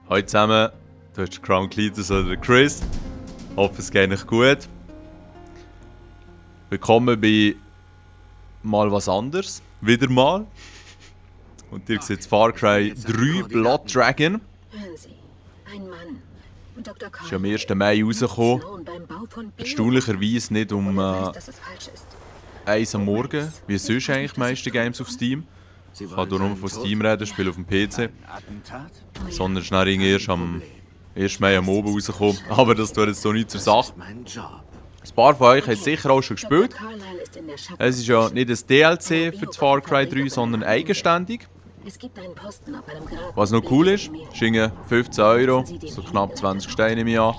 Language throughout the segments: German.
Hallo zusammen, du hast Crown Cletus oder Chris. Ich hoffe, es geht euch gut. Willkommen bei mal was anderes. Wieder mal. Und ihr seht Far Cry 3 Blood Dragon. Hören Sie, ein Mann. Dr. Ist am 1. Mai rausgekommen. Erstaunlicherweise nicht um 1 am Morgen, wie sonst eigentlich die meisten Games auf Steam. Ich kann hier nur von Steam reden, spiele auf dem PC. Sondern ist dann erst am 1. Mai am Abend rausgekommen. Aber das tut jetzt so nicht zur Sache. Ein paar von euch haben es sicher auch schon gespielt. Es ist ja nicht ein DLC für das Far Cry 3, sondern eigenständig. Was noch cool ist, ist 15 €, so knapp 20 Steine im Jahr.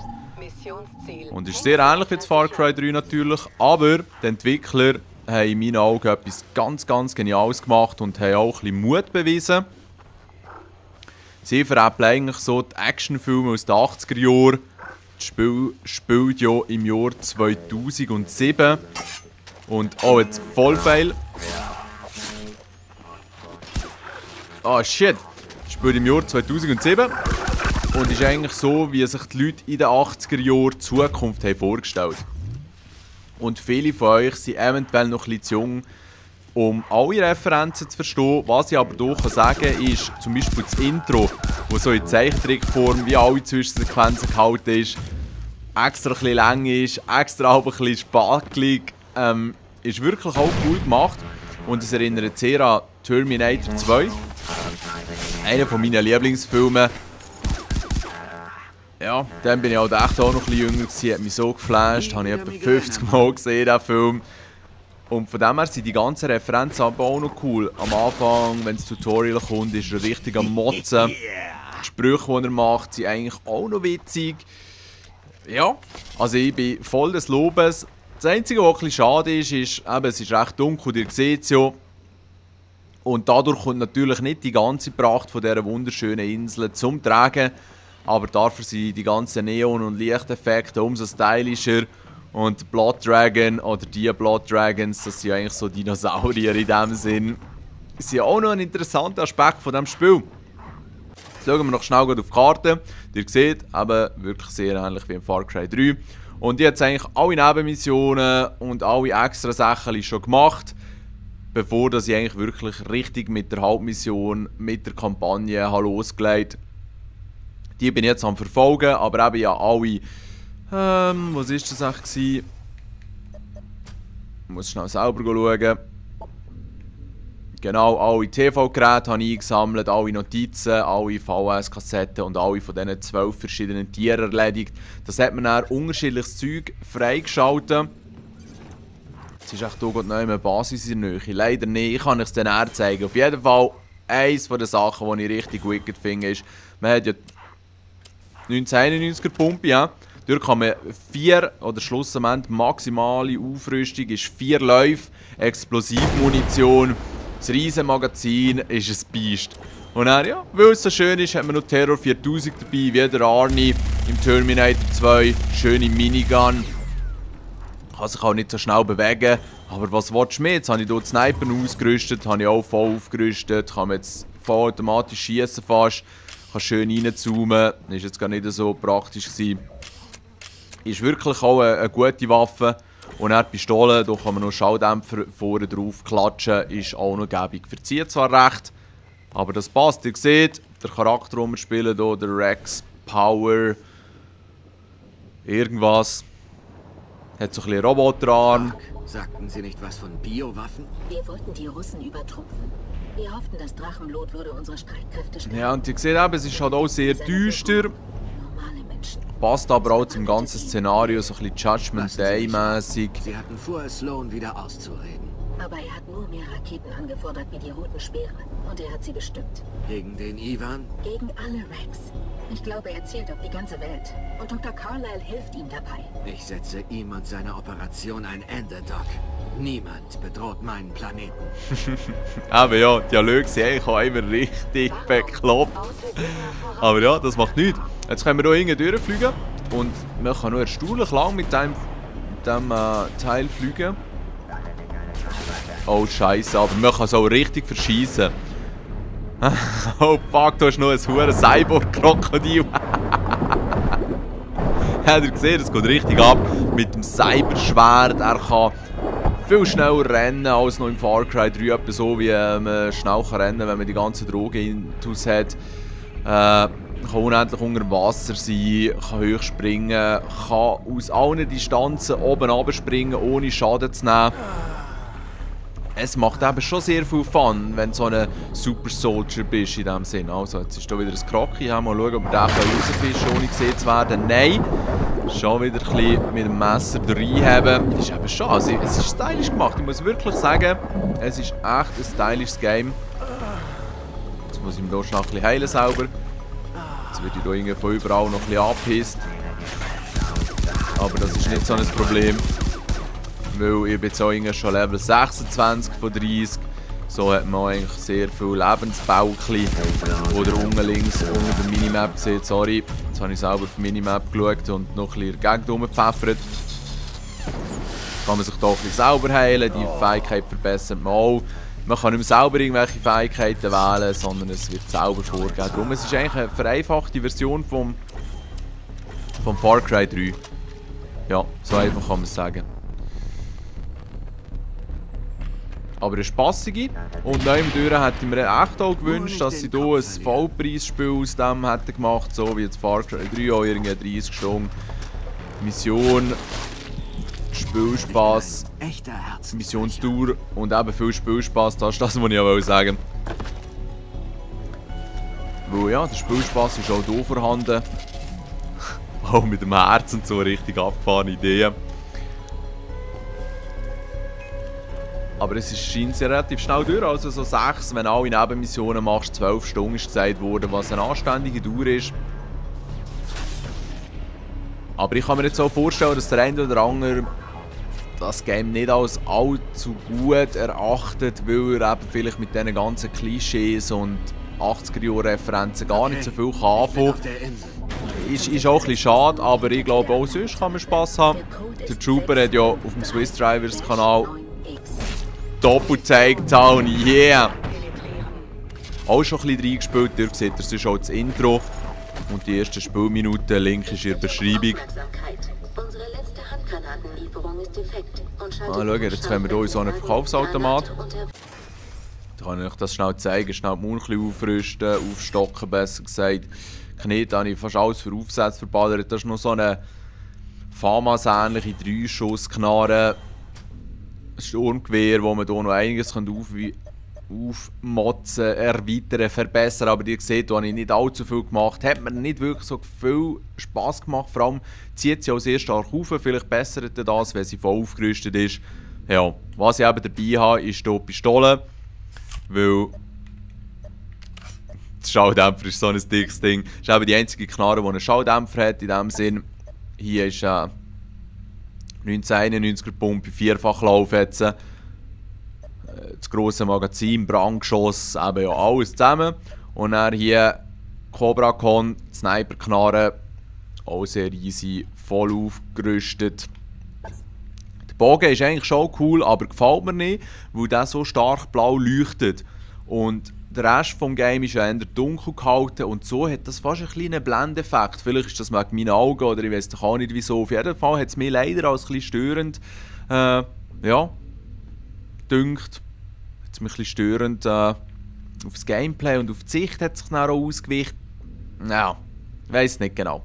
Und ist sehr ähnlich wie das Far Cry 3 natürlich, aber die Entwickler haben in meinen Augen etwas ganz Geniales gemacht und haben auch ein bisschen Mut bewiesen. Sie veräppeln eigentlich so die Actionfilme aus den 80er Jahren. Das Spiel spielt ja im Jahr 2007. Und oh, jetzt Vollfail. Ah shit! Das spielt im Jahr 2007. Und ist eigentlich so, wie sich die Leute in den 80er Jahren die Zukunft haben vorgestellt. Und viele von euch sind eventuell noch ein bisschen zu jung, um alle Referenzen zu verstehen. Was ich aber doch sagen kann, ist zum Beispiel das Intro, das so in Zeichentrickform wie alle Zwischensequenzen gehalten ist, extra ein bisschen lang ist, extra auch ein bisschen spackelig, ist wirklich auch cool gemacht. Und es erinnert sehr an Terminator 2, einer von meinen Lieblingsfilmen. Ja, dann bin ich halt echt auch noch ein bisschen jünger gewesen, hat mich so geflasht, habe ich etwa 50 Mal gesehen, diesen Film. Und von dem her sind die ganzen Referenzen aber auch noch cool. Am Anfang, wenn das Tutorial kommt, ist er richtig am Motzen. Die Sprüche, die er macht, sind eigentlich auch noch witzig. Ja, also ich bin voll des Lobes. Das Einzige, was ein bisschen schade ist, ist, eben, es ist recht dunkel, ihr seht es ja. Und dadurch kommt natürlich nicht die ganze Pracht von dieser wunderschönen Insel zum Tragen. Aber dafür sind die ganzen Neon- und Lichteffekte umso stylischer. Und Blood Dragon oder die Blood Dragons, das sind eigentlich so Dinosaurier in dem Sinn, sind auch noch ein interessanter Aspekt von diesem Spiel. Jetzt schauen wir noch schnell auf die Karte. Ihr seht, eben wirklich sehr ähnlich wie im Far Cry 3. Und ich habe jetzt eigentlich alle Nebenmissionen und alle extra Sachen schon gemacht, bevor ich eigentlich wirklich richtig mit der Hauptmission, mit der Kampagne losgelegt habe. Die bin ich jetzt am Verfolgen, aber eben ja alle... was war das eigentlich? Ich muss schnell selber schauen. Genau, alle TV-Geräte habe ich eingesammelt, alle Notizen, alle VHS-Kassetten und alle von diesen 12 verschiedenen Tieren erledigt. Das hat man dann unterschiedliches Zeug freigeschaltet. Jetzt ist echt hier noch eine Basis in der Nähe. Leider nicht, ich kann es dann eher zeigen. Auf jeden Fall, eines der Sachen, die ich richtig wicked finde, ist, man hat ja 1991er Pumpe, ja. Dort kann man 4 oder schlussendlich maximale Aufrüstung ist 4 Läufe, Explosivmunition, das Riesenmagazin ist ein Biest. Und dann, ja, weil es so schön ist, hat man noch Terror 4000 dabei, wie der Arnie im Terminator 2, schöne Minigun. Kann sich auch nicht so schnell bewegen, aber was willst du mehr? Jetzt habe ich hier die Sniper ausgerüstet, habe ich auch voll aufgerüstet, kann man jetzt vollautomatisch schießen fast. Kann schön reinzoomen, ist jetzt gar nicht so praktisch gewesen. Ist wirklich auch eine gute Waffe. Und dann die Pistole, da kann man noch Schalldämpfer vorne drauf klatschen, ist auch noch gäbig. Verzieht zwar recht, aber das passt. Ihr seht, der Charakter, den wir spielen, hier, der Rex Power, irgendwas. Hat so ein bisschen Roboterarm. Sagten Sie nicht was von Biowaffen? Wir wollten die Russen übertrumpfen. Wir hofften, das Drachenblut würde unsere Streitkräfte stärken. Ja, und ihr seht eben, es ist halt auch sehr düster. Passt aber auch zum ganzen Szenario, so ein bisschen Judgment Day-mäßig. Sie hatten vor, Sloan wieder auszureden. Aber er hat nur mehr Raketen angefordert wie die roten Speere. Und er hat sie bestimmt. Gegen den Ivan? Gegen alle Rex. Ich glaube, er zielt auf die ganze Welt. Und Dr. Carlyle hilft ihm dabei. Ich setze ihm und seiner Operation ein Ende, Doc. Niemand bedroht meinen Planeten. Aber ja, die Dialoge sind eigentlich auch immer richtig bekloppt. Aber ja, das macht nichts. Jetzt können wir hier hinten durchfliegen. Und wir können noch erstaunlich lang mit dem Teil fliegen. Oh Scheiße, aber man kann es auch richtig verschießen. Oh fuck, du hast noch ein verdammtes Cyborg-Krokodil. Habt ihr gesehen, das geht richtig ab mit dem Cyberschwert. Er kann viel schneller rennen als noch im Far Cry 3. Etwa so wie man schnell kann rennen, wenn man die ganze Droge intus hat. Kann unendlich unter Wasser sein, kann hoch springen, kann aus allen Distanzen oben runterspringen, ohne Schaden zu nehmen. Es macht eben schon sehr viel Fun, wenn du so ein Super Soldier bist in diesem Sinn. Also, jetzt ist hier wieder ein Krocki. Mal schauen, ob wir den rausfischen, ohne gesehen zu werden. Nein! Schon wieder ein bisschen mit dem Messer reinhaben. Ist eben schon, also, es ist stylisch gemacht. Ich muss wirklich sagen, es ist echt ein stylisches Game. Jetzt muss ich mir hier schnell ein bisschen heilen selber. Jetzt wird ich hier irgendwie von überall noch ein bisschen angepisst. Aber das ist nicht so ein Problem. Weil ich bin jetzt auch schon Level 26 von 30. So hat man eigentlich sehr viele Lebensbaukli, die ihr unten links unter der Minimap seht. Sorry, jetzt habe ich selber auf die Minimap geschaut und noch ein bisschen Gegend rumgepfeffert. Kann man sich hier ein bisschen selber heilen, die Fähigkeit verbessert man auch. Man kann nicht mehr selber irgendwelche Fähigkeiten wählen, sondern es wird selber vorgegeben. Darum es ist eigentlich eine vereinfachte Version vom Far Cry 3. Ja, so einfach kann man es sagen. Aber eine spassige. Und neu im Türen hätte ich mir echt auch gewünscht, dass sie hier ein Vollpreisspiel aus dem hätten gemacht, so wie jetzt Far Cry 3, auch irgendwie 30 Stunden Mission, Spielspaß, Missionstour und eben viel Spielspaß, das ist das, was ich auch sagen wollte. Weil ja, der Spielspaß ist auch hier vorhanden. Auch mit dem Herz und so, richtig abgefahrene Ideen. Aber es scheint ja relativ schnell durch, also so 6, wenn du alle Nebenmissionen machst, 12 Stunden ist gesagt worden, was eine anständige Dauer ist. Aber ich kann mir jetzt auch vorstellen, dass der eine oder andere das Game nicht als allzu gut erachtet, weil er eben vielleicht mit diesen ganzen Klischees und 80er-Jahre-Referenzen gar nicht so viel anfangen kann. Ist auch ein bisschen schade, aber ich glaube auch sonst kann man Spass haben. Der Trooper hat ja auf dem Swiss Drivers Kanal Doppel-Takedown, yeah! Auch schon ein bisschen reingespielt, ihr seht ihr sonst auch das Intro. Und die ersten Spielminuten, Link ist in der Beschreibung. Schau, jetzt haben wir hier so einen Verkaufsautomat. Da kann ich euch das schnell zeigen, schnell die Maul ein bisschen aufrüsten, aufstocken besser gesagt. Knete habe ich fast alles für Aufsätze verballert. Das ist noch so eine FAMAS-ähnliche 3-Schuss-Knarre. Ein Sturmgewehr, wo man hier noch einiges aufmotzen, erweitern, verbessern. Aber ihr seht, da habe ich nicht allzu viel gemacht. Hat mir nicht wirklich so viel Spass gemacht. Vor allem zieht sie auch sehr stark auf. Vielleicht bessert das, wenn sie voll aufgerüstet ist. Ja, was ich eben dabei habe, ist hier die Pistole. Weil der Schalldämpfer ist so ein dickes Ding. Das ist eben die einzige Knarre, die einen Schalldämpfer hat. In dem Sinn, hier ist 1991er Pumpe, Vierfachlauf jetzt. Das grosse Magazin, Brandgeschoss, eben ja alles zusammen. Und dann hier Cobra Con, Sniper-Knarre, auch sehr easy, voll aufgerüstet. Der Bogen ist eigentlich schon cool, aber gefällt mir nicht, weil der so stark blau leuchtet. Und der Rest des Games ist ja eher dunkel gehalten und so hat das fast einen kleinen Blendeffekt. Vielleicht ist das wegen meinen Augen oder ich weiß doch auch nicht wieso. Auf jeden Fall hat es mich leider als ein bisschen störend, ja, dünkt. Hat es mich ein bisschen störend auf das Gameplay und auf die Sicht hat es sich dann auch ausgewichen. Ja, ich weiss nicht genau.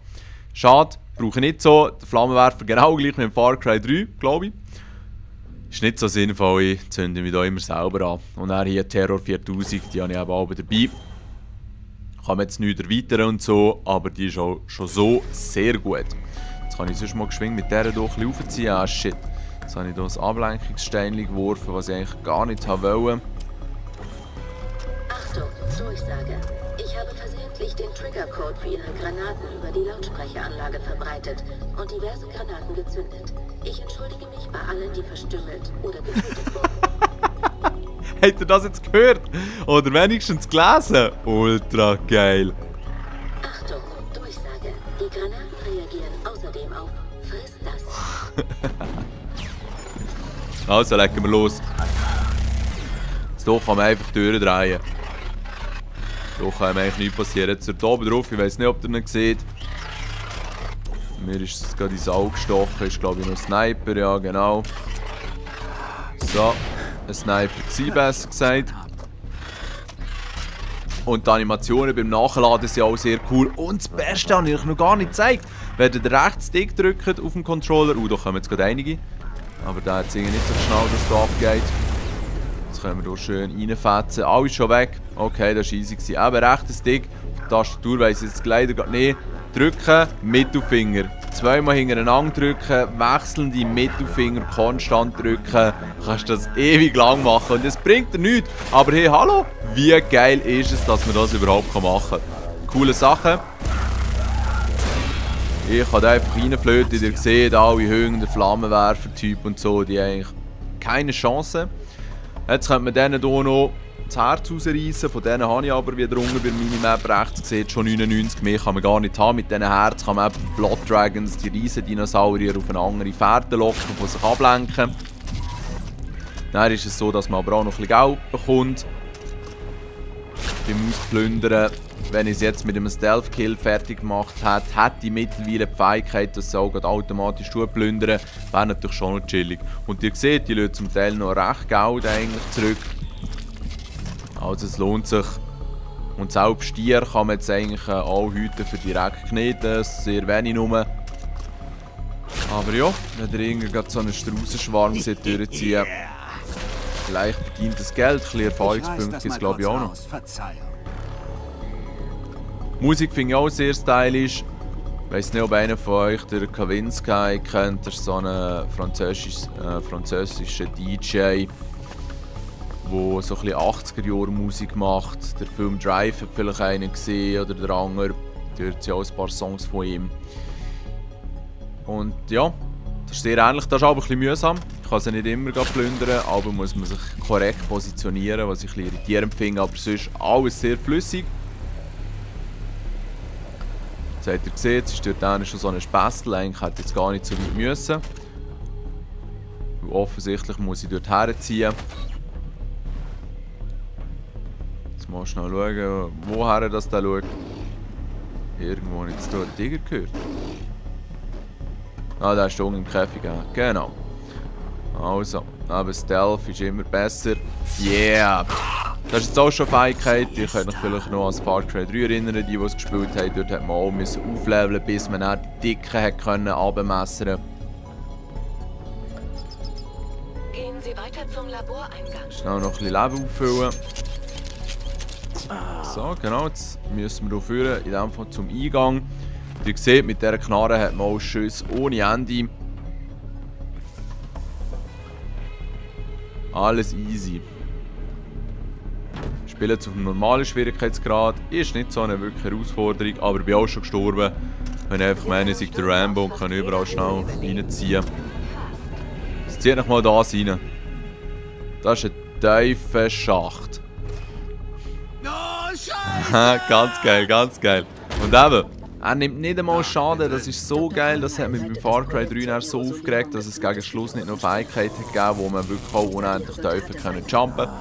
Schade, brauche ich nicht so. Der Flammenwerfer genau gleich mit dem Far Cry 3, glaube ich. Ist nicht so sinnvoll, ich zünde mich da immer selber an. Und dann hier Terror 4000, die habe ich eben auch dabei. Kann man jetzt nicht erweitern und so, aber die ist auch schon so sehr gut. Jetzt kann ich sonst mal geschwind mit der hier ein bisschen raufziehen. Ah shit, jetzt habe ich hier ein Ablenkungsstein geworfen, was ich eigentlich gar nicht wollte. Achtung, Durchsage. Ich habe versehentlich den Triggercode für Ihre Granaten über die Lautsprecheranlage verbreitet und diverse Granaten gezündet. Ich entschuldige mich bei allen, die verstümmelt oder getötet wurden. Habt ihr das jetzt gehört? Oder wenigstens gelesen? Ultra geil. Achtung, Durchsage. Die Granaten reagieren außerdem auf Friss das. Also, legen wir los. Jetzt hier kann man einfach die Türen drehen. Da kann eigentlich nichts passieren. Jetzt ist er oben drauf, ich weiß nicht, ob ihr ihn seht. Mir ist es gerade ins Auge gestochen, ist glaube ich noch ein Sniper, ja genau. So, ein Sniper war besser gesagt. Und die Animationen beim Nachladen sind auch sehr cool. Und das Beste habe ich euch noch gar nicht gezeigt. Wenn ihr den rechten Stick drückt auf dem Controller, da kommen jetzt gerade einige. Aber der hat es nicht so schnell, dass es hier abgeht. Jetzt können wir hier schön reinfetzen. Alles schon weg. Okay, das war easy. Eben rechter Stick. Auf die Tastatur weiss ich jetzt leider gerade nicht. Drücken, Mittelfinger. Zweimal hintereinander drücken, wechselnde Mittelfinger konstant drücken. Du kannst das ewig lang machen und es bringt dir nichts. Aber hey, hallo, wie geil ist es, dass man das überhaupt machen kann. Coole Sache. Ich kann da einfach reinflöten, ihr seht alle Hünger, der Flammenwerfer-Typ und so, die haben eigentlich keine Chance. Jetzt könnte man denen hier noch das Herz rausreißen. Von denen habe ich aber wieder unten bei Minimap rechts gesehen, schon 99. Mehr kann man gar nicht haben. Mit diesen Herzen kann man eben Blood Dragons, die riesen Dinosaurier, auf eine andere Fährte locken, die sich ablenken. Dann ist es so, dass man aber auch noch ein bisschen Geld bekommt. Beim Ausplündern, wenn ich es jetzt mit einem Stealth-Kill fertig gemacht hätte, hätte ich mittlerweile die Fähigkeit, dass es auch automatisch plündern. Wäre natürlich schon noch chillig. Und ihr seht, die lassen zum Teil noch recht Geld eigentlich zurück. Also es lohnt sich. Und selbst Stier kann man jetzt eigentlich auch hüten für direkt kneten, sehr wenig nur. Aber ja, wenn ihr irgendwie so einen Straußenschwarm durchziehen, vielleicht verdient das Geld, ein bisschen Erfahrungspunkte gibt es glaube ich auch noch. Musik finde ich auch sehr stylisch. Ich weiss nicht, ob einer von euch den Kavinsky kennt, das ist so ein französischer DJ, der so ein bisschen 80er-Jahre-Musik macht. Der Film Drive hat vielleicht einen gesehen oder der andere. Dort sind auch ein paar Songs von ihm. Und ja, das ist sehr ähnlich. Das ist aber ein bisschen mühsam. Ich kann sie nicht immer plündern, aber muss man sich korrekt positionieren, was ich ein bisschen irritierend finde. Aber sonst alles sehr flüssig. Jetzt habt ihr gesehen, jetzt ist dort schon so ein Späßel. Eigentlich hätte jetzt gar nicht so weit müssen. Offensichtlich muss ich dort herziehen. Jetzt mal schnell schauen, woher das da schaut. Irgendwo habe ich jetzt hier einen Tiger gehört. Ah, der ist da unten im Käfig. Genau. Also, aber Stealth ist immer besser. Yeah! Das ist jetzt auch schon eine Fähigkeit. Ihr könnt euch vielleicht noch an Far Cry 3 erinnern, die es gespielt haben. Dort hat man auch aufleveln, bis man dann die Dicke abmessern. Gehen Sie weiter zum Laboreingang. Schnell noch ein bisschen Leben auffüllen. So, genau, jetzt müssen wir hier führen, in dem Fall zum Eingang. Ihr seht, mit dieser Knarre hat man auch Schüsse ohne Ende. Alles easy. Spielen jetzt auf einem normalen Schwierigkeitsgrad. Ist nicht so eine wirkliche Herausforderung, aber ich bin auch schon gestorben. Wenn ich einfach meine, ich der Rambo und kann überall schnell reinziehen. Jetzt zieht euch mal das rein. Das ist ein tiefer Schacht. Ganz geil, ganz geil. Und eben, er nimmt nicht einmal Schaden, das ist so geil, das hat mich beim Far Cry 3 so aufgeregt, dass es gegen Schluss nicht noch Fähigkeiten gegeben, wo man wirklich auch unendlich tiefer jumpen können.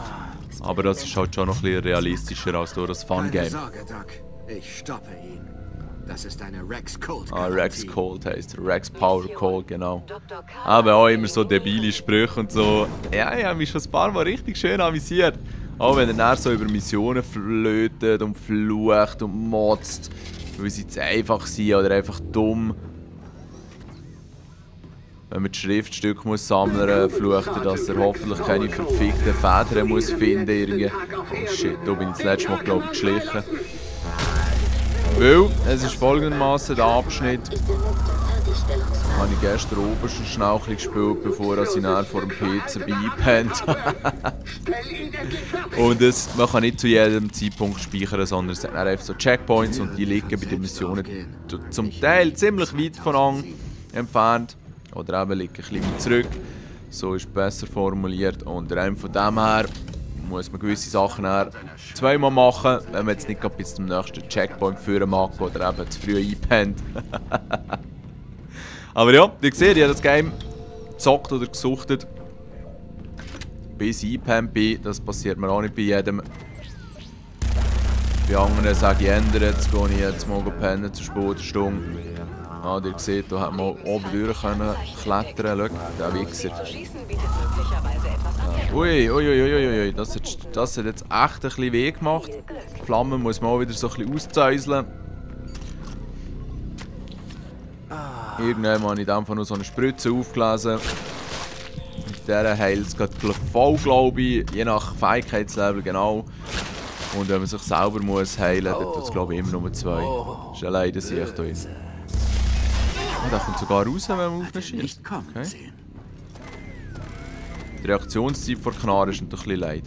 Aber das ist halt schon noch ein bisschen realistischer als durch das Fun-Game. Sorge, Doc. Ich stoppe ihn. Das ist eine Rex Colt. Ah, Rex Colt heisst Rex Power Colt, genau. Aber auch immer so debile Sprüche und so. Ja, ich habe mich schon ein paar Mal richtig schön amüsiert. Auch wenn er dann so über Missionen flötet und flucht und motzt, weil sie zu einfach sind oder einfach dumm. Wenn man das Schriftstück muss sammeln muss, flucht er, dass er hoffentlich keine verfickten Federn muss finden muss. Oh shit, da bin ich das letzte Mal, glaube ich, geschlichen. Weil, es ist folgendermaßen der Abschnitt. Habe ich gestern oben schon schnell ein bisschen gespielt, bevor ich dann vor dem PC eingepennt habe. Und man kann nicht zu jedem Zeitpunkt speichern, sondern es sind einfach so Checkpoints und die liegen bei den Missionen zum Teil ziemlich weit voneinander entfernt. Oder eben liegen ein bisschen weit zurück. So ist es besser formuliert. Und rein von dem her muss man gewisse Sachen zweimal machen, wenn man jetzt nicht bis zum nächsten Checkpoint führen mag oder eben zu früh einpennt. Aber ja, ihr seht, ich habe das Game gezockt oder gesuchtet, bis ich eingepennt bin. Das passiert mir auch nicht bei jedem. Ich Bei anderen sage ich ändern, jetzt gehe ich jetzt mal pennen zur späten Stunde. Ah, ihr seht, da hat man oben durch klettern. Schau, der Wichser. Ui, das hat jetzt echt ein bisschen weh gemacht. Die Flamme muss man auch wieder so ein bisschen auszäuseln. Irgendwann habe ich in dem Fall noch so eine Spritze aufgelesen. Mit der heilt es gerade voll, glaube ich, je nach Fähigkeitslevel genau. Und wenn man sich selber muss heilen muss, dann tut es, glaube ich, immer nur 2. Das ist allein der Sicht hier. Oh, der kommt sogar raus, wenn man auf ihn schießt. Okay. Die Reaktionszeit vor Knarre ist natürlich ein bisschen leid.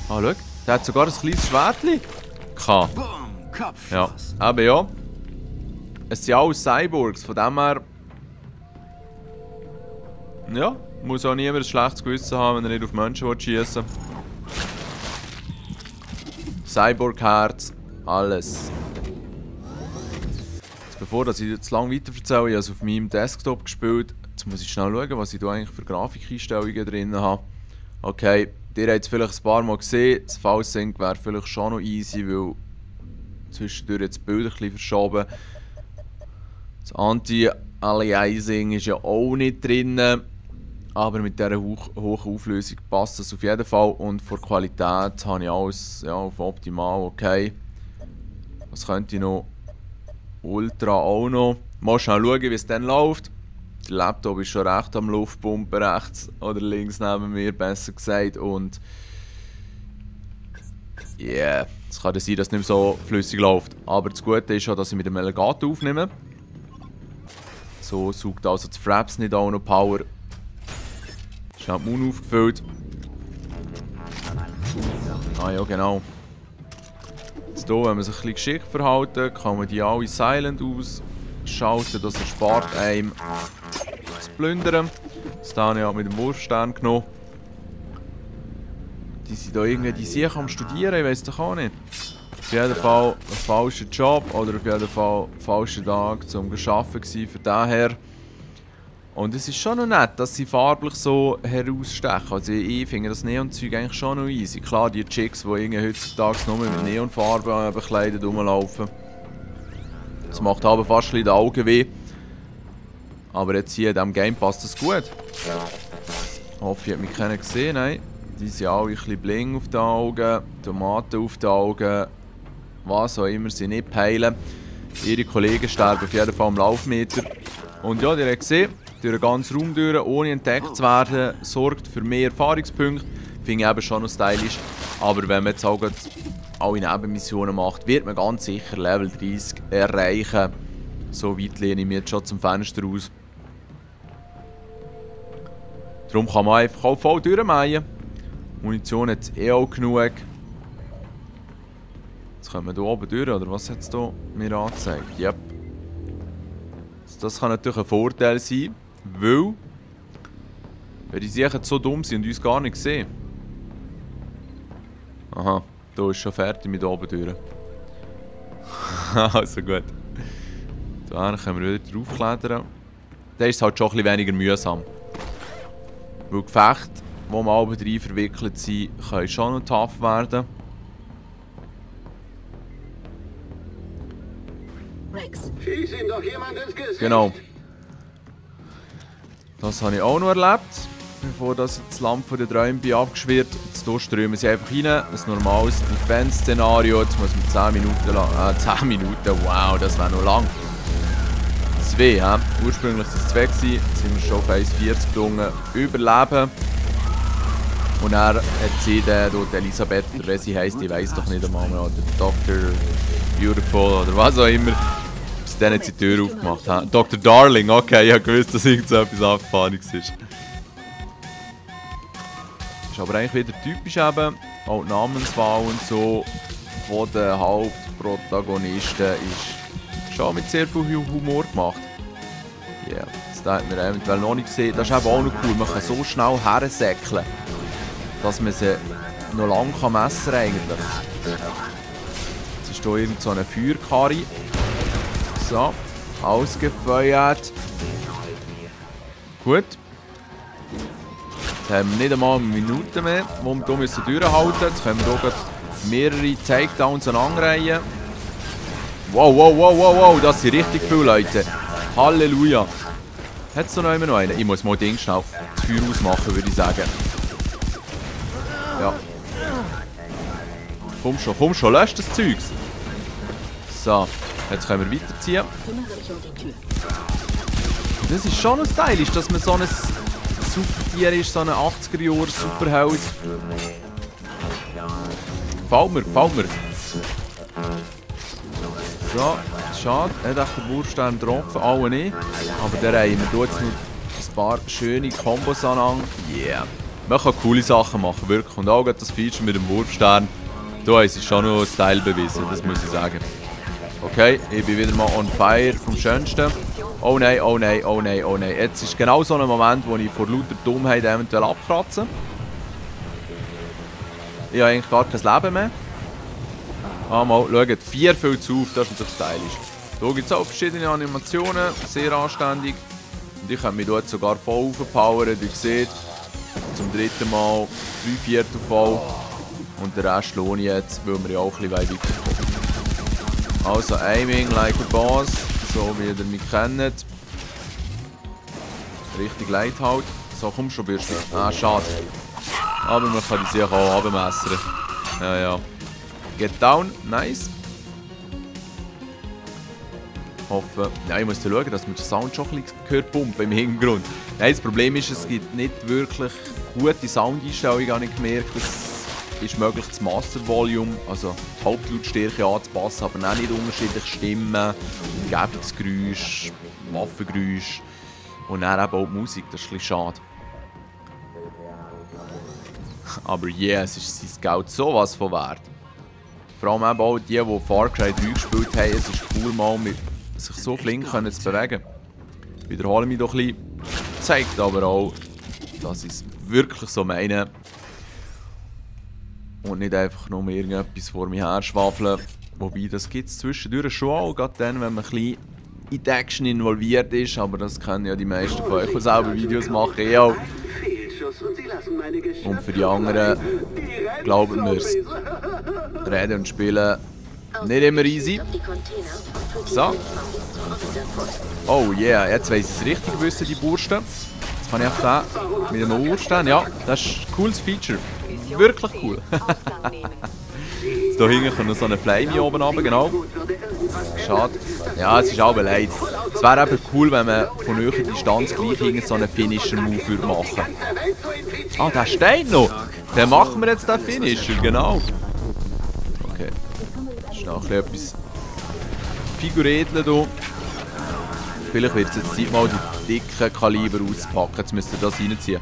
Ah, schau, der hat sogar ein kleines Schwertchen. Ja, aber ja. Es sind alles Cyborgs, von dem her. Ja, muss auch niemand ein schlechtes Gewissen haben, wenn er nicht auf Menschen schießen will. Cyborg-Herz, alles. Jetzt, bevor ich jetzt lange weiter erzähle, ich habe es auf meinem Desktop gespielt. Jetzt muss ich schnell schauen, was ich da eigentlich für Grafikeinstellungen drin habe. Okay, ihr habt es vielleicht ein paar Mal gesehen. Das Falsync wäre vielleicht schon noch easy, weil zwischendurch jetzt die Bilder ein bisschen verschoben. Das Anti-Aliasing ist ja auch nicht drin. Aber mit dieser hohen Auflösung passt das auf jeden Fall. Und von der Qualität habe ich alles ja, auf optimal. Okay. Was könnte ich noch? Ultra auch noch. Mal schnell schauen, wie es dann läuft. Der Laptop ist schon recht am Luftpumpen, rechts oder links neben mir, besser gesagt. Und yeah, es kann sein, dass es nicht mehr so flüssig läuft. Aber das Gute ist schon, dass ich mit dem Elgato aufnehme. So saugt also das Fraps nicht auch noch Power. Ist auch die Mund aufgefüllt. Ah ja, genau. Jetzt hier, wenn man sich ein bisschen geschickt verhalten, kann man die alle silent ausschalten. Das erspart einem das Plündern. Das habe ich auch mit dem Wurfstern genommen. Die sind da irgendwie, die sind am Studieren, ich weiß doch auch nicht. Auf jeden Fall ein falscher Job oder auf jeden Fall ein falscher Tag zum Arbeiten gewesen für daher. Und es ist schon noch nett, dass sie farblich so herausstechen. Also ich finde das Neonzeug eigentlich schon noch easy. Klar, die Chicks, die heutzutage nur mit Neonfarben bekleidet rumlaufen. Das macht aber fast ein bisschen die Augen weh. Aber jetzt hier in diesem Game passt das gut. Ich hoffe, ich habe mich keiner gesehen. Nein. Die sind alle ein bisschen bling auf den Augen, Tomaten auf den Augen. Was auch immer sie nicht peilen. Ihre Kollegen sterben auf jeden Fall am Laufmeter. Und ja, ihr habt gesehen, durch den ganzen Raum durch, ohne entdeckt zu werden, sorgt für mehr Erfahrungspunkte. Finde ich eben schon noch stylisch. Aber wenn man jetzt auch alle Nebenmissionen macht, wird man ganz sicher Level 30 erreichen. So weit lehne ich mich jetzt schon zum Fenster aus. Darum kann man einfach auch voll durchmähen. Munition hat es eh auch genug. Jetzt kommen wir hier oben durch, oder was hat es hier mir angezeigt? Yep. Das kann natürlich ein Vorteil sein, weil wenn die sicher so dumm sind und uns gar nicht sehen. Aha, da ist schon fertig mit oben durch. Also gut. Da können wir wieder draufklettern. Da ist es halt schon ein bisschen weniger mühsam. Weil Gefechte, die man oben rein verwickelt sind, können schon noch tough werden. Schieß ihm doch jemand ins Gesicht! Genau. Das habe ich auch noch erlebt, bevor das Lampe von der Träume abgeschwirrt. Jetzt hier strömen sie einfach rein. Ein normales Defense-Szenario. Jetzt muss man 10 Minuten lang. 10 Minuten, wow, das wäre noch lang. 2, hä? Ursprünglich waren es 2 gewesen. Jetzt sind wir schon auf 1,40 gedungen. Überleben. Und er hat sie dann durch Elisabeth, oder wie sie heisst, ich weiss doch nicht einmal mehr, oder Dr. Beautiful oder was auch immer. Bis dann hat sie die Tür aufgemacht. He? Dr. Darling, okay, ich habe gewusst, dass irgend so etwas Abgefahrenes ist. Ist aber eigentlich wieder typisch eben, auch die Namenswahl und so von den Hauptprotagonisten ist schon mit sehr viel Humor gemacht. Ja, yeah, das hat man eventuell noch nicht gesehen. Das ist eben auch noch cool, man kann so schnell hersäckeln, dass man sie noch lange messen kann eigentlich. Jetzt ist hier irgend so eine Feuerkarre. So, ausgefeuert. Gut. Jetzt haben wir nicht einmal eine Minute mehr, wo wir hier durchhalten müssen. Jetzt können wir hier mehrere Takedowns aneinanderreihen. Wow, wow, wow, wow, wow, das sind richtig viele Leute. Halleluja. Hat es noch immer noch einen? Ich muss mal Ding schnell das Feuer ausmachen, würde ich sagen. Ja. Komm schon, löscht das Zeugs. So, jetzt können wir weiterziehen. Das ist schon noch stylisch, dass man so ein Supertier ist, so ein 80er-Jahre-Superheld. Gefällt mir. So, schade, er hat den Wurfstern getroffen, alle nicht. Aber der reihen wir jetzt noch ein paar schöne Kombos an. Yeah. Man kann coole Sachen machen, wirklich. Und auch das Feature mit dem Wurfstern, da ist schon noch Style bewiesen, das muss ich sagen. Okay, ich bin wieder mal on fire vom Schönsten. Oh nein. Jetzt ist genau so ein Moment, wo ich vor lauter Dummheit eventuell abkratze. Ich habe eigentlich gar kein Leben mehr. Mal, schaut, 4 füllt es auf, das ist natürlich stylisch. Hier gibt es auch verschiedene Animationen, sehr anständig. Und ich kann mich dort sogar voll aufpowern, wie ihr seht. Zum dritten Mal 3/4 voll. Und den Rest lohne ich jetzt, weil wir ja auch ein bisschen weiterkommen. Also aiming like a boss, so wie ihr mich kennt. Richtig leid halt. So, komm schon, Bürste. Ah, schade. Aber man kann die sicher auch abmessern. Ja. Get down, nice. Hoffe. Ja, ich muss schauen, dass man den Sound schon ein bisschen gehört pumpen im Hintergrund. Nein, das Problem ist, es gibt nicht wirklich gute Soundeinstellungen, habe ich gemerkt. Es ist möglich, das Master Volume, also die Hauptlautstärke anzupassen, aber auch nicht unterschiedliche Stimmen, Umgebungsgeräusche, Waffengeräusche und dann eben auch die Musik, das ist ein bisschen schade. Aber yeah, es ist sein Geld sowas von wert. Vor allem eben auch die Far Cry 3 gespielt haben, es ist cool, mal mit sich so flink können zu bewegen. Ich wiederhole mich doch ein bisschen, zeigt aber auch, dass ich es wirklich so meine. Und nicht einfach nur irgendetwas vor mir her schwafeln. Wobei, das gibt es zwischendurch schon auch, gerade dann, wenn man ein bisschen in die Action involviert ist. Aber das können ja die meisten von euch, die selber Videos machen, auch. Und für die anderen, glauben wir es, reden und spielen nicht immer easy. So. Oh yeah, jetzt weiss ich es richtig wissen, die Bursten. Jetzt kann ich einfach da mit einem Urstein. Ja, das ist ein cooles Feature. Wirklich cool. Jetzt hier hinten kommt noch so eine Flamey oben runter, genau. Schade. Ja, es ist aber leid. Es wäre eben cool, wenn man von höherer Distanz gleich so einen Finisher-Move machen würde. Ah, der steht noch. Dann machen wir jetzt den Finisher, genau. Okay. Das ist noch etwas Figurätchen hier. Vielleicht wird es jetzt Zeit, mal die dicken Kaliber auszupacken. Jetzt müsst ihr das reinziehen.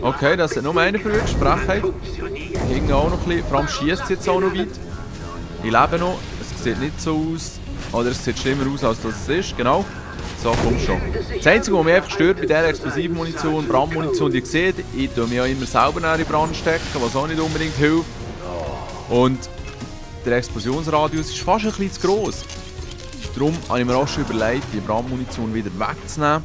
Okay, das hat nur einer verwirrt. Sprechheit. Hinten auch noch ein bisschen. Vor allem schießt es jetzt auch noch weit. Ich lebe noch. Es sieht nicht so aus. Oder es sieht schlimmer aus, als es ist. Genau. So, komm schon. Das Einzige, was mich einfach stört bei dieser Explosivmunition, Brandmunition, die ihr seht, ich tue mich ja immer selber in den Brand stecken, was auch nicht unbedingt hilft. Und der Explosionsradius ist fast ein bisschen zu gross. Darum habe ich mir auch schon überlegt, die Brandmunition wieder wegzunehmen.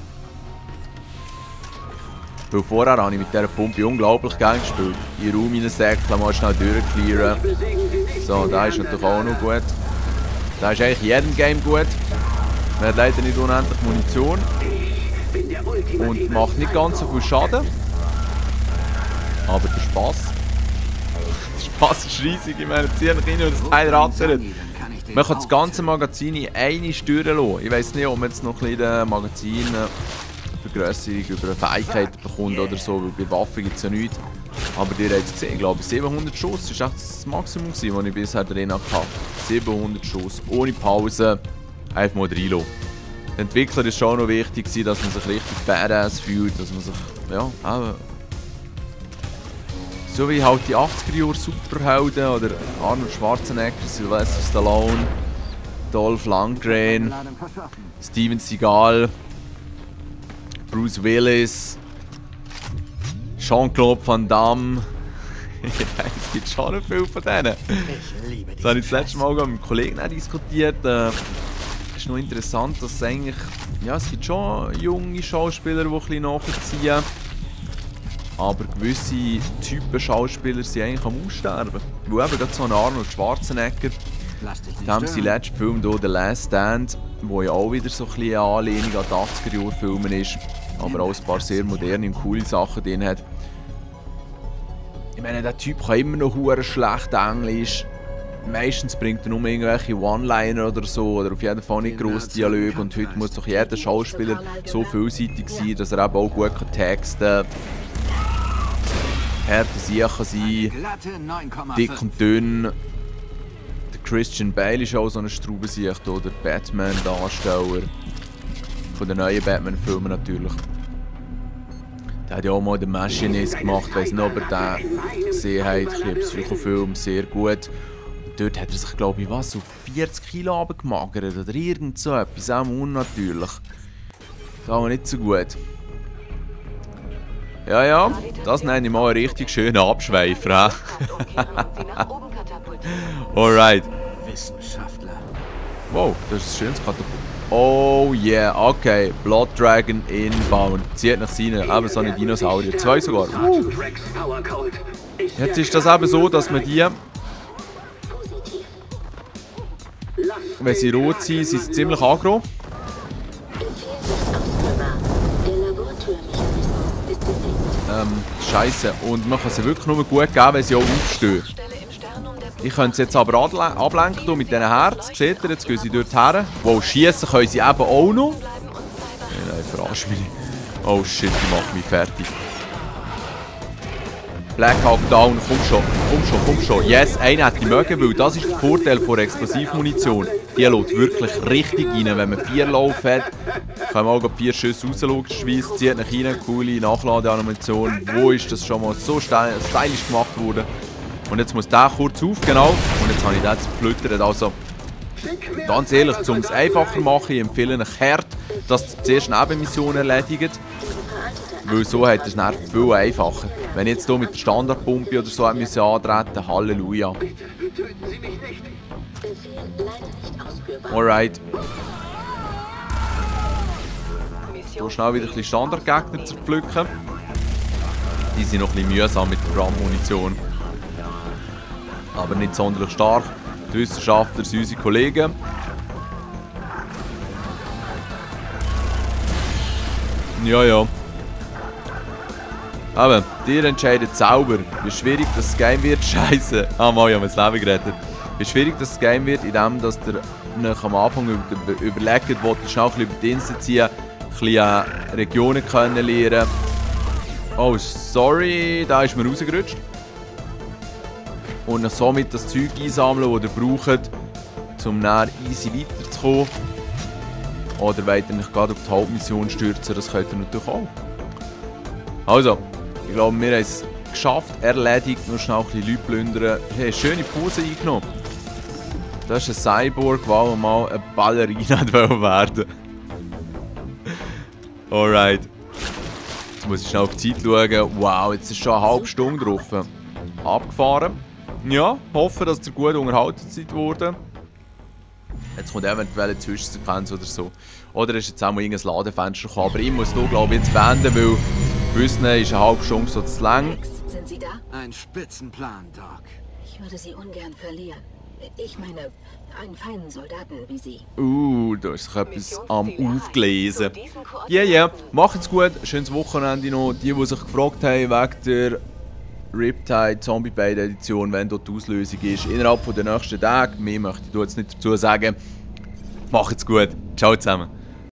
Weil vorher habe ich mit dieser Pumpe unglaublich gerne gespielt. Ich räume meinen Säckchen mal schnell durchclearen. So, der ist natürlich auch noch gut. Der ist eigentlich in jedem Game gut. Man hat leider nicht unendlich Munition. Und macht nicht ganz so viel Schaden. Aber der Spass. Der Spass ist riesig. Ich meine, zieh rein und das Teil rattert. Man kann das ganze Magazin in eine Steuern lassen. Ich weiss nicht, ob man jetzt noch ein bisschen Magazin Vergrösserung über eine Fähigkeit bekommt oder so, weil bei Waffen gibt es ja nichts. Aber ihr habt es gesehen, ich glaube 700 Schuss war das Maximum, das ich bisher drin hatte. 700 Schuss, ohne Pause, einfach mal reinlassen. Der Entwickler ist schon noch wichtig, dass man sich richtig badass fühlt, dass man sich, ja, auch so wie halt die 80er-Jahre Superhelden oder Arnold Schwarzenegger, Sylvester Stallone, Dolph Lundgren, Steven Seagal, Bruce Willis, Jean-Claude Van Damme. Es gibt schon viel von denen. Das habe ich das letzte Mal mit einem Kollegen diskutiert. Es ist noch interessant, dass es eigentlich, ja, es gibt schon junge Schauspieler, die ein bisschen nachziehen. Aber gewisse Typen Schauspieler sind eigentlich am Aussterben. Weil eben gerade so ein Arnold Schwarzenegger, dem sein letzter Film hier, The Last Stand, wo ja auch wieder so ein bisschen eine Anlehnung an die 80er-Jahre-Filme ist, aber auch ein paar sehr moderne und coole Sachen drin hat. Ich meine, der Typ kann immer noch hure schlecht Englisch. Meistens bringt er nur irgendwelche One-Liner oder so, oder auf jeden Fall nicht grosse Dialoge. Und heute muss doch jeder Schauspieler so vielseitig sein, dass er eben auch gut texten kann. Harte Sachen sein, dick und dünn. Der Christian Bale ist auch so eine Straubensicht, oder Batman-Darsteller. Von den neuen Batman-Filmen natürlich. Der hat ja auch mal den Machinist gemacht, ich weiss nicht, ob er den gesehen hat. Ich liebe Psychofilm, sehr gut. Und dort hat er sich, glaube ich, was, auf 40 Kilo runtergemagert oder irgend so etwas, auch unnatürlich. Das ist aber nicht so gut. Ja, ja, das nenne ich mal einen richtig schönen Abschweifer. Alright. Wissenschaftler. Wow, das ist ein schönes Katapult. Oh yeah, okay. Blood Dragon inbound. Zieht nach seinen, eben so eine Dinosaurier. 2 sogar. Jetzt ist das eben so, dass man die, wenn sie rot sind, sind sie ziemlich aggro. Scheiße. Und man kann sie wirklich nur gut geben, wenn sie auch aufstehen. Ich könnte sie jetzt aber ablenken mit diesen Herzen. Seht ihr, jetzt gehen sie dort her. Wow, schießen können sie eben auch noch. Nein, verarsch mich nicht. Oh shit, die machen mich fertig. Black Hawk down, komm schon, komm schon, komm schon. Yes, einer hätte ich mögen, weil das ist der Vorteil von Explosivmunition. Die lädt wirklich richtig rein. Wenn man 4 Lauf hat, kann man auch 4 Schüsse rausschweissen, zieht nach rein, coole Nachladeanimation. Wo ist das schon mal so stylisch gemacht worden? Und jetzt muss der kurz auf, genau. Und jetzt habe ich den zerflüttert. Also, ganz ehrlich, um es einfacher zu machen, ich empfehle euch hart, dass ihr zuerst Nebenmissionen erledigt. Weil so hat es dann viel einfacher. Wenn ich jetzt hier mit der Standardpumpe oder so antreten müssen, Halleluja. Alright. Hier schnell wieder ein bisschen Standardgegner zu pflücken. Die sind noch ein bisschen mühsam mit der Brandmunition. Aber nicht sonderlich stark. Die Wissenschaftler sind unsere Kollegen. Ja, ja. Aber, ihr entscheidet selber, wie schwierig das Game wird. Scheiße. Ah, mal, ich habe mir das Leben gerettet. Wie schwierig das Game wird, indem dass ihr am Anfang überlegt, wollt ihr schnell über die Insel ziehen, ein bisschen Regionen kennenlernen. Oh, sorry, da ist mir rausgerutscht. Und somit das Zeug einsammeln, das ihr braucht, um näher easy weiterzukommen. Oder wollt ihr nicht gerade auf die Hauptmission stürzen, das könnt ihr natürlich auch. Also, ich glaube, wir haben es geschafft, erledigt, nur schnell ein bisschen Leute plündern. Hey, schöne Pause eingenommen. Das ist ein Cyborg, der mal eine Ballerina werden wollte. Alright. Jetzt muss ich schnell auf die Zeit schauen. Wow, jetzt ist schon eine halbe Stunde drauf. Abgefahren. Ja, hoffe, dass ihr gut unterhalten seid worden. Jetzt kommt eventuell eine Zwischensequenz oder so. Oder ist jetzt auch mal irgendein Ladefenster gekommen. Aber ich muss hier, glaube ich, jetzt beenden, weil Wissen ist eine halbe Stunde so zu lang. Sind Sie da? Ein Spitzenplan, Doc. Ich würde Sie ungern verlieren. Ich meine, einen feinen Soldaten wie Sie. Da ist sich etwas am Aufgelesen. Ja, ja, macht's gut. Schönes Wochenende noch. Die sich gefragt haben wegen der Riptide Zombie Bait Edition, wenn dort die Auslösung ist, innerhalb der nächsten Tage. Mehr möchte ich jetzt nicht dazu sagen. Macht's gut. Ciao zusammen.